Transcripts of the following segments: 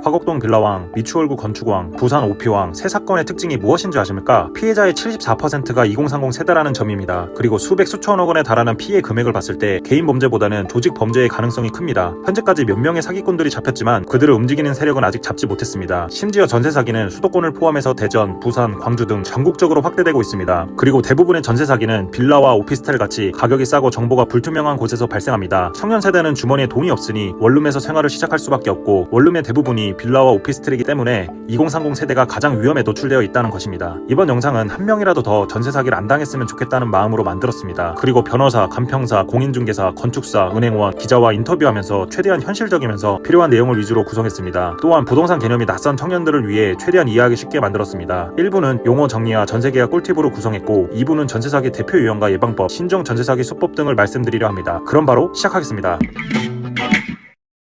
화곡동 빌라왕, 미추홀구 건축왕, 부산 오피왕 세 사건의 특징이 무엇인지 아십니까? 피해자의 74%가 2030 세대라는 점입니다. 그리고 수백 수천억 원에 달하는 피해 금액을 봤을 때 개인 범죄보다는 조직 범죄의 가능성이 큽니다. 현재까지 몇 명의 사기꾼들이 잡혔지만 그들을 움직이는 세력은 아직 잡지 못했습니다. 심지어 전세 사기는 수도권을 포함해서 대전, 부산, 광주 등 전국적으로 확대되고 있습니다. 그리고 대부분의 전세 사기는 빌라와 오피스텔 같이 가격이 싸고 정보가 불투명한 곳에서 발생합니다. 청년 세대는 주머니에 돈이 없으니 원룸에서 생활을 시작할 수밖에 없고 원룸의 대부분이 빌라와 오피스텔이기 때문에 2030 세대가 가장 위험에 노출되어 있다는 것입니다. 이번 영상은 한 명이라도 더 전세 사기를 안 당했으면 좋겠다는 마음으로 만들었습니다. 그리고 변호사, 간평사, 공인중개사, 건축사, 은행원, 기자와 인터뷰하면서 최대한 현실적이면서 필요한 내용을 위주로 구성했습니다. 또한 부동산 개념이 낯선 청년들을 위해 최대한 이해하기 쉽게 만들었습니다. 1부는 용어 정리와 전세계약 꿀팁으로 구성했고 2부는 전세 사기 대표 유형과 예방법, 신종 전세 사기 수법 등을 말씀드리려 합니다. 그럼 바로 시작하겠습니다.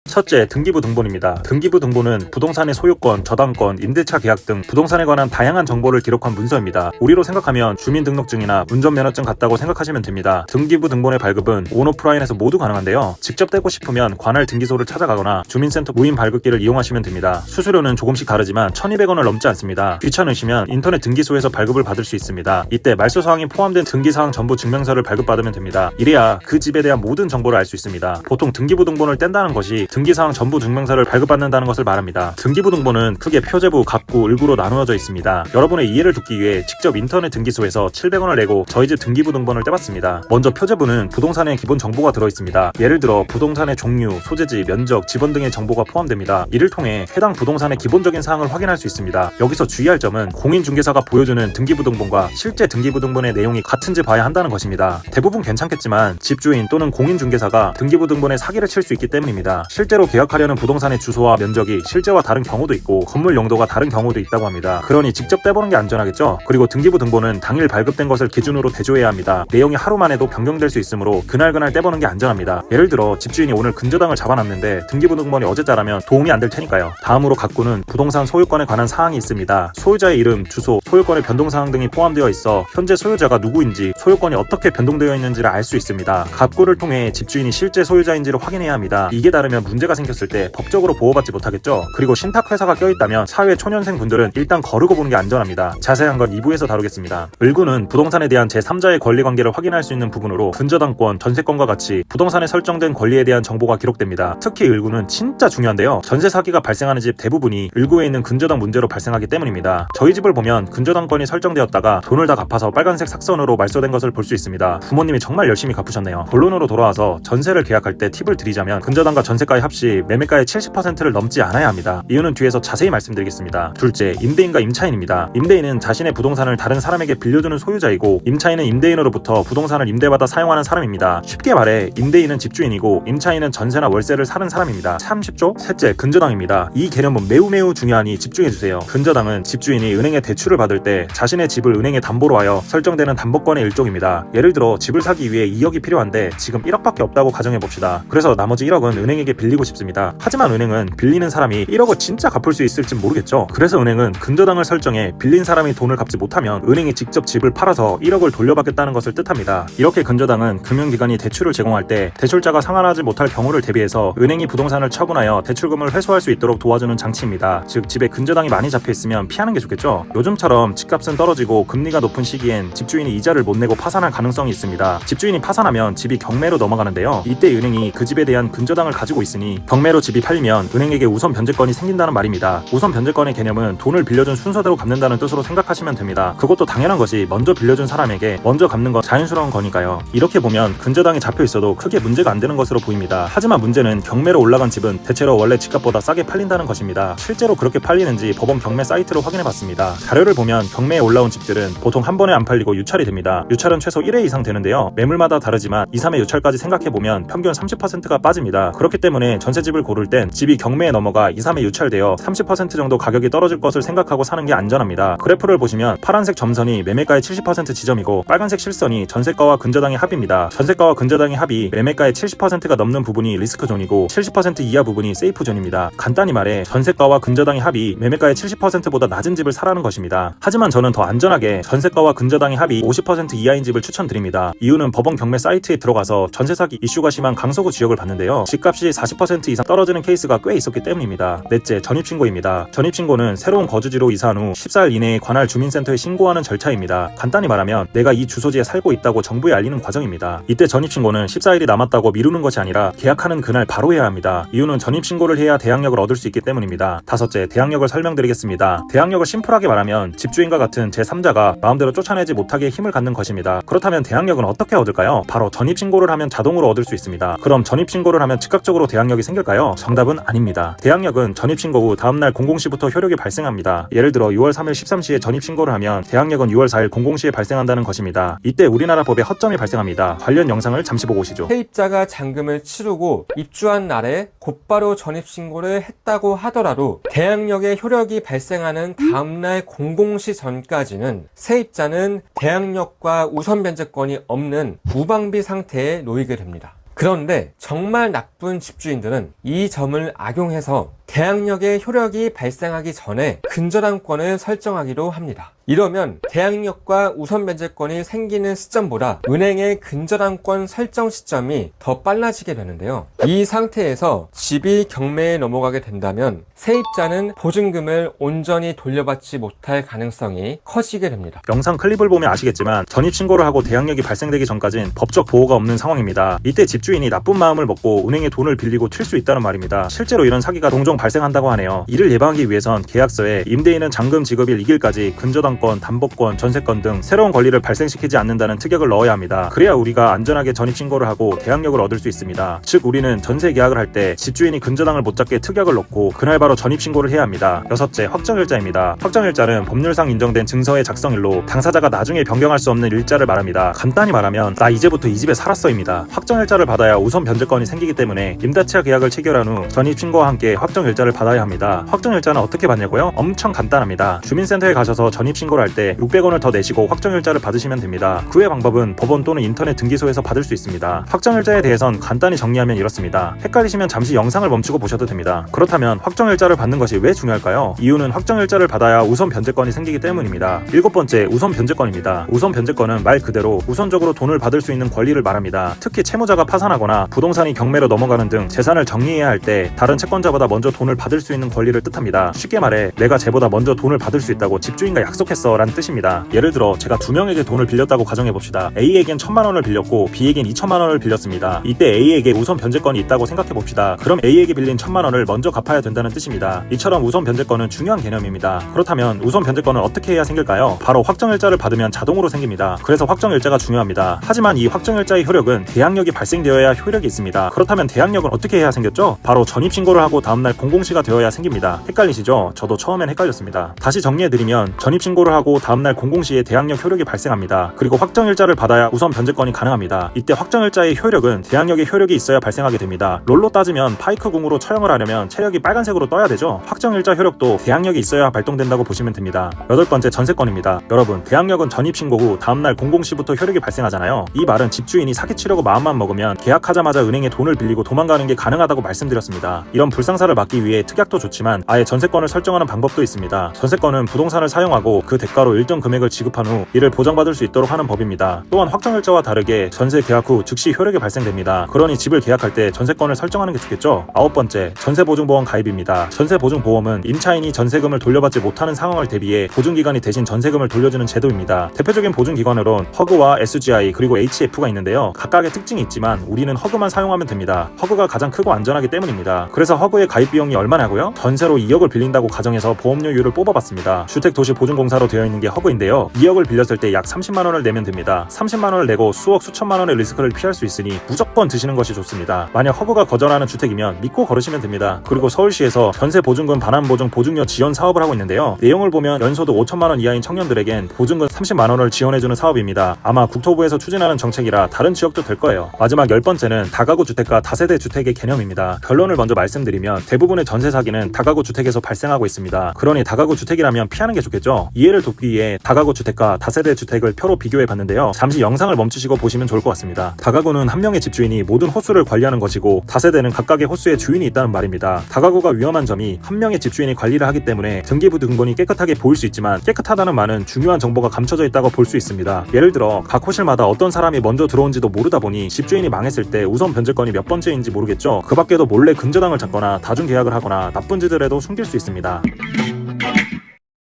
첫째, 등기부 등본입니다. 등기부 등본은 부동산의 소유권, 저당권, 임대차 계약 등 부동산에 관한 다양한 정보를 기록한 문서입니다. 우리로 생각하면 주민등록증이나 운전면허증 같다고 생각하시면 됩니다. 등기부 등본의 발급은 온오프라인에서 모두 가능한데요. 직접 떼고 싶으면 관할 등기소를 찾아가거나 주민센터 무인 발급기를 이용하시면 됩니다. 수수료는 조금씩 다르지만 1,200원을 넘지 않습니다. 귀찮으시면 인터넷 등기소에서 발급을 받을 수 있습니다. 이때 말소사항이 포함된 등기사항 전부 증명서를 발급받으면 됩니다. 이래야 그 집에 대한 모든 정보를 알 수 있습니다. 보통 등기부 등본을 뗀다는 것이 등기사항 전부 증명서를 발급받는다는 것을 말합니다. 등기부 등본은 크게 표제부, 갑구, 을구로 나누어져 있습니다. 여러분의 이해를 돕기 위해 직접 인터넷 등기소에서 700원을 내고 저희 집 등기부 등본을 떼봤습니다. 먼저 표제부는 부동산의 기본 정보가 들어있습니다. 예를 들어 부동산의 종류, 소재지, 면적, 지번 등의 정보가 포함됩니다. 이를 통해 해당 부동산의 기본적인 사항을 확인할 수 있습니다. 여기서 주의할 점은 공인중개사가 보여주는 등기부 등본과 실제 등기부 등본의 내용이 같은지 봐야 한다는 것입니다. 대부분 괜찮겠지만 집주인 또는 공인중개사가 등기부 등본에 사기를 칠 수 있기 때문입니다. 실제로 계약하려는 부동산의 주소와 면적이 실제와 다른 경우도 있고 건물 용도가 다른 경우도 있다고 합니다. 그러니 직접 떼보는 게 안전하겠죠? 그리고 등기부 등본은 당일 발급된 것을 기준으로 대조해야 합니다. 내용이 하루만 해도 변경될 수 있으므로 그날그날 떼보는 게 안전합니다. 예를 들어 집주인이 오늘 근저당을 잡아놨는데 등기부 등본이 어제 짜라면 도움이 안 될 테니까요. 다음으로 갑구는 부동산 소유권에 관한 사항이 있습니다. 소유자의 이름, 주소, 소유권의 변동사항 등이 포함되어 있어 현재 소유자가 누구인지, 소유권이 어떻게 변동되어 있는지를 알 수 있습니다. 갑구를 통해 집주인이 실제 소유자인지를 확인해야 합니다. 이게 다르면 문제가 생겼을 때 법적으로 보호받지 못하겠죠. 그리고 신탁회사가 껴있다면 사회 초년생 분들은 일단 거르고 보는 게 안전합니다. 자세한 건 2부에서 다루겠습니다. 을구는 부동산에 대한 제3자의 권리관계를 확인할 수 있는 부분으로 근저당권, 전세권과 같이 부동산에 설정된 권리에 대한 정보가 기록됩니다. 특히 을구는 진짜 중요한데요. 전세 사기가 발생하는 집 대부분이 을구에 있는 근저당 문제로 발생하기 때문입니다. 저희 집을 보면 근저당권이 설정되었다가 돈을 다 갚아서 빨간색 삭선으로 말소된 것을 볼 수 있습니다. 부모님이 정말 열심히 갚으셨네요. 본론으로 돌아와서 전세를 계약할 때 팁을 드리자면 근저당과 전세가의 합시 매매가의 70%를 넘지 않아야 합니다. 이유는 뒤에서 자세히 말씀드리겠습니다. 둘째, 임대인과 임차인입니다. 임대인은 자신의 부동산을 다른 사람에게 빌려주는 소유자이고 임차인은 임대인으로부터 부동산을 임대받아 사용하는 사람입니다. 쉽게 말해 임대인은 집주인이고 임차인은 전세나 월세를 사는 사람입니다. 참 쉽죠? 셋째, 근저당입니다. 이 개념은 매우 중요하니 집중해주세요. 근저당은 집주인이 은행에 대출을 받을 때 자신의 집을 은행에 담보로 하여 설정되는 담보권의 일종입니다. 예를 들어 집을 사기 위해 2억이 필요한데 지금 1억밖에 없다고 가정해봅시다. 그래서 나머지 1억은 은행에게 빌리고 싶습니다. 하지만 은행은 빌리는 사람이 1억을 진짜 갚을 수 있을지 모르겠죠. 그래서 은행은 근저당을 설정해 빌린 사람이 돈을 갚지 못하면 은행이 직접 집을 팔아서 1억을 돌려받겠다는 것을 뜻합니다. 이렇게 근저당은 금융기관이 대출을 제공할 때 대출자가 상환하지 못할 경우를 대비해서 은행이 부동산을 처분하여 대출금을 회수할 수 있도록 도와주는 장치입니다. 즉 집에 근저당이 많이 잡혀있으면 피하는 게 좋겠죠. 요즘처럼 집값은 떨어지고 금리가 높은 시기엔 집주인이 이자를 못 내고 파산할 가능성이 있습니다. 집주인이 파산하면 집이 경매로 넘어가는데요. 이때 은행이 그 집에 대한 근저당을 가지고 있으니 경매로 집이 팔리면 은행에게 우선 변제권이 생긴다는 말입니다. 우선 변제권의 개념은 돈을 빌려준 순서대로 갚는다는 뜻으로 생각하시면 됩니다. 그것도 당연한 것이 먼저 빌려준 사람에게 먼저 갚는 건 자연스러운 거니까요. 이렇게 보면 근저당이 잡혀 있어도 크게 문제가 안 되는 것으로 보입니다. 하지만 문제는 경매로 올라간 집은 대체로 원래 집값보다 싸게 팔린다는 것입니다. 실제로 그렇게 팔리는지 법원 경매 사이트로 확인해봤습니다. 자료를 보면 경매에 올라온 집들은 보통 한 번에 안 팔리고 유찰이 됩니다. 유찰은 최소 1회 이상 되는데요. 매물마다 다르지만 2, 3회 유찰까지 생각해보면 평균 30%가 빠집니다. 그렇기 때문에 전세집을 고를 땐 집이 경매에 넘어가 2, 3회 유찰되어 30% 정도 가격이 떨어질 것을 생각하고 사는 게 안전합니다. 그래프를 보시면 파란색 점선이 매매가의 70% 지점이고 빨간색 실선이 전세가와 근저당의 합입니다. 전세가와 근저당의 합이 매매가의 70%가 넘는 부분이 리스크존이고 70% 이하 부분이 세이프존입니다. 간단히 말해 전세가와 근저당의 합이 매매가의 70%보다 낮은 집을 사라는 것입니다. 있습니다. 하지만 저는 더 안전하게 전세가와 근저당의 합이 50% 이하인 집을 추천드립니다. 이유는 법원 경매 사이트에 들어가서 전세 사기 이슈가 심한 강서구 지역을 봤는데요. 집값이 40% 이상 떨어지는 케이스가 꽤 있었기 때문입니다. 넷째, 전입신고입니다. 전입신고는 새로운 거주지로 이사한 후 14일 이내에 관할 주민센터에 신고하는 절차입니다. 간단히 말하면 내가 이 주소지에 살고 있다고 정부에 알리는 과정입니다. 이때 전입신고는 14일이 남았다고 미루는 것이 아니라 계약하는 그날 바로 해야 합니다. 이유는 전입신고를 해야 대항력을 얻을 수 있기 때문입니다. 다섯째, 대항력을 설명드리겠습니다. 대항력을 심플하게 말하면 집주인과 같은 제3자가 마음대로 쫓아내지 못하게 힘을 갖는 것입니다. 그렇다면 대항력은 어떻게 얻을까요? 바로 전입신고를 하면 자동으로 얻을 수 있습니다. 그럼 전입신고를 하면 즉각적으로 대항력이 생길까요? 정답은 아닙니다. 대항력은 전입신고 후 다음날 00시부터 효력이 발생합니다. 예를 들어 6월 3일 13시에 전입신고를 하면 대항력은 6월 4일 00시에 발생한다는 것입니다. 이때 우리나라 법에 허점이 발생합니다. 관련 영상을 잠시 보고 오시죠. 세입자가 잔금을 치르고 입주한 날에 곧바로 전입신고를 했다고 하더라도 대항력의 효력이 발생하는 다음날 00시 전까지는 세입자는 대항력과 우선 변제권이 없는 무방비 상태에 놓이게 됩니다. 그런데 정말 나쁜 집주인들은 이 점을 악용해서 대항력의 효력이 발생하기 전에 근저당권을 설정하기도 합니다. 이러면 대항력과 우선 변제권이 생기는 시점보다 은행의 근저당권 설정 시점이 더 빨라지게 되는데요. 이 상태에서 집이 경매에 넘어가게 된다면 세입자는 보증금을 온전히 돌려받지 못할 가능성이 커지게 됩니다. 영상 클립을 보면 아시겠지만 전입신고를 하고 대항력이 발생되기 전까진 법적 보호가 없는 상황입니다. 이때 집주인이 나쁜 마음을 먹고 은행에 돈을 빌리고 튈 수 있다는 말입니다. 실제로 이런 사기가 종종 발생한다고 하네요. 이를 예방하기 위해선 계약서에 임대인은 잔금 지급일 2일까지 근저당권, 담보권, 전세권 등 새로운 권리를 발생시키지 않는다는 특약을 넣어야 합니다. 그래야 우리가 안전하게 전입신고를 하고 대항력을 얻을 수 있습니다. 즉 우리는 전세 계약을 할 때 집주인이 근저당을 못 잡게 특약을 넣고 그날 바로 전입신고를 해야 합니다. 여섯째, 확정일자입니다. 확정일자는 법률상 인정된 증서의 작성일로 당사자가 나중에 변경할 수 없는 일자를 말합니다. 간단히 말하면 나 이제부터 이 집에 살았어입니다. 확정일자를 받아야 우선 변제권이 생기기 때문에 임대차 계약을 체결한 후 전입신고와 함께 확정일자를 받아야 합니다. 확정일자는 어떻게 받냐고요? 엄청 간단합니다. 주민센터에 가셔서 전입신고를 할 때 600원을 더 내시고 확정일자를 받으시면 됩니다. 그 외 방법은 법원 또는 인터넷 등기소에서 받을 수 있습니다. 확정일자에 대해선 간단히 정리하면 이렇습니다. 헷갈리시면 잠시 영상을 멈추고 보셔도 됩니다. 그렇다면 확정일자를 받는 것이 왜 중요할까요? 이유는 확정일자를 받아야 우선 변제권이 생기기 때문입니다. 일곱 번째, 우선 변제권입니다. 우선 변제권은 말 그대로 우선적으로 돈을 받을 수 있는 권리를 말합니다. 특히 채무자가 파산하거나 부동산이 경매로 넘어가는 등 재산을 정리해야 할 때 다른 채권자보다 먼저 돈을 받을 수 있는 권리를 뜻합니다. 쉽게 말해 내가 쟤보다 먼저 돈을 받을 수 있다고 집주인과 약속했어 라는 뜻입니다. 예를 들어 제가 2명에게 돈을 빌렸다고 가정해봅시다. A에겐 1000만원을 빌렸고 B에겐 2000만원을 빌렸습니다. 이때 A에게 우선 변제권이 있다고 생각해봅시다. 그럼 A에게 빌린 1000만원을 먼저 갚아야 된다는 뜻입니다. 이처럼 우선 변제권은 중요한 개념입니다. 그렇다면 우선 변제권은 어떻게 해야 생길까요? 바로 확정일자를 받으면 자동으로 생깁니다. 그래서 확정일자가 중요합니다. 하지만 이 확정일자의 효력은 대항력이 발생되어야 효력이 있습니다. 그렇다면 대항력은 어떻게 해야 생겼죠? 바로 전입신고를 하고 다음날 00시가 되어야 생깁니다. 헷갈리시죠? 저도 처음엔 헷갈렸습니다. 다시 정리해드리면 전입신고를 하고 다음날 00시에 대항력 효력이 발생합니다. 그리고 확정일자를 받아야 우선 변제권이 가능합니다. 이때 확정일자의 효력은 대항력의 효력이 있어야 발생하게 됩니다. 롤로 따지면 파이크궁으로 처형을 하려면 체력이 빨간색으로 떠야 되죠. 확정일자 효력도 대항력이 있어야 발동된다고 보시면 됩니다. 여덟 번째, 전세권입니다. 여러분, 대항력은 전입신고 후 다음날 00시부터 효력이 발생하잖아요. 이 말은 집주인이 사기치려고 마음만 먹으면 계약하자마자 은행에 돈을 빌리고 도망가는 게 가능하다고 말씀드렸습니다. 이런 불상사를 막기 위해 특약도 좋지만 아예 전세권을 설정하는 방법도 있습니다. 전세권은 부동산을 사용하고 그 대가로 일정 금액을 지급한 후 이를 보장받을 수 있도록 하는 법입니다. 또한 확정일자와 다르게 전세 계약 후 즉시 효력이 발생됩니다. 그러니 집을 계약할 때 전세권을 설정하는 게 좋겠죠. 아홉 번째, 전세보증보험 가입입니다. 전세보증보험은 임차인이 전세금을 돌려받지 못하는 상황을 대비해 보증기관이 대신 전세금을 돌려주는 제도입니다. 대표적인 보증기관으론 허그와 SGI 그리고 HF가 있는데요. 각각의 특징이 있지만 우리는 허그만 사용하면 됩니다. 허그가 가장 크고 안전하기 때문입니다. 그래서 허그의 가입 비용이 얼마냐고요? 전세로 2억을 빌린다고 가정해서 보험료율을 뽑아봤습니다. 주택도시보증공사로 되어 있는 게 허그인데요. 2억을 빌렸을 때 약 30만원을 내면 됩니다. 30만원을 내고 수억 수천만원의 리스크를 피할 수 있으니 무조건 드시는 것이 좋습니다. 만약 허그가 거절하는 주택이면 믿고 걸으시면 됩니다. 그리고 서울시에서 전세보증금 반환보증 보증료 지원 사업을 하고 있는데요. 내용을 보면 연소득 5천만원 이하인 청년들에겐 보증금 30만원을 지원해주는 사업입니다. 아마 국토부에서 추진하는 정책이라 다른 지역도 될 거예요. 마지막 10번째는 다가구 주택과 다세대 주택의 개념입니다. 결론을 먼저 말씀드리면 대부분의 전세 사기는 다가구 주택에서 발생하고 있습니다. 그러니 다가구 주택이라면 피하는 게 좋겠죠? 이해를 돕기 위해 다가구 주택과 다세대 주택을 표로 비교해 봤는데요. 잠시 영상을 멈추시고 보시면 좋을 것 같습니다. 다가구는 한 명의 집주인이 모든 호수를 관리하는 것이고 다세대는 각각의 호수에 주인이 있다는 말입니다. 다가구가 위험한 점이 한 명의 집주인이 관리를 하기 때문에 등기부 등본이 깨끗하게 보일 수 있지만 깨끗하다는 말은 중요한 정보가 감춰져 있다고 볼 수 있습니다. 예를 들어 각 호실마다 어떤 사람이 먼저 들어온지도 모르다 보니 집주인이 망했을 때 우선 변제건이 몇 번째인지 모르겠죠. 그 밖에도 몰래 근저당을 잡거나 다중 계약을 하거나 나쁜 짓을 해도 숨길 수 있습니다.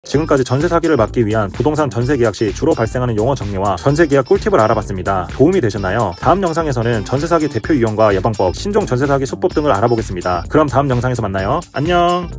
지금까지 전세 사기를 막기 위한 부동산 전세 계약 시 주로 발생하는 용어 정리와 전세 계약 꿀팁을 알아봤습니다. 도움이 되셨나요? 다음 영상에서는 전세 사기 대표 유형과 예방법, 신종 전세 사기 수법 등을 알아보겠습니다. 그럼 다음 영상에서 만나요. 안녕!